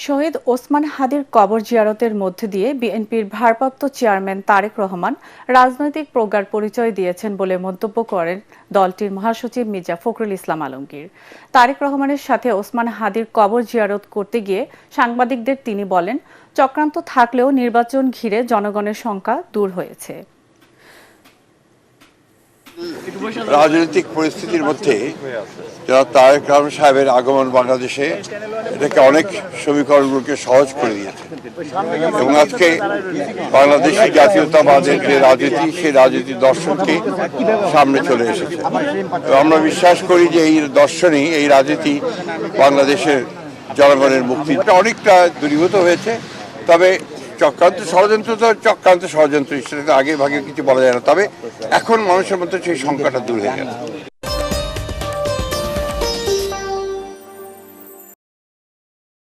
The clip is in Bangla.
শহীদ ওসমান হাদির কবর জিয়ারতের মধ্য দিয়ে বিএনপির ভারপ্রাপ্ত চেয়ারম্যান তারেক রহমান রাজনৈতিক প্রজ্ঞার পরিচয় দিয়েছেন বলে মন্তব্য করেন দলটির মহাসচিব মির্জা ফখরুল ইসলাম আলমগীর। তারেক রহমানের সাথে ওসমান হাদির কবর জিয়ারত করতে গিয়ে সাংবাদিকদের তিনি বলেন, চক্রান্ত থাকলেও নির্বাচন ঘিরে জনগণের শঙ্কা দূর হয়েছে। রাজনৈতিক পরিস্থিতির মধ্যে যারা তারেক রহমান সাহেবের আগমন বাংলাদেশে এটাকে অনেক সমীকরণগুলোকে সহজ করে দিয়েছে এবং আজকে বাংলাদেশের জাতীয়তাবাদের যে রাজনীতি সেই রাজনীতির দর্শনকে সামনে চলে এসেছে। তো আমরা বিশ্বাস করি যে এই দর্শনই এই রাজনীতি বাংলাদেশের জনগণের মুক্তি অনেকটা দূরীভূত হয়েছে। তবে চক্রান্ত ষড়যন্ত্র সেটা আগে ভাগে কিছু বলা যায় না, তবে এখন মানুষের মধ্যে সেই সংখ্যাটা দূর হয়ে গেছে।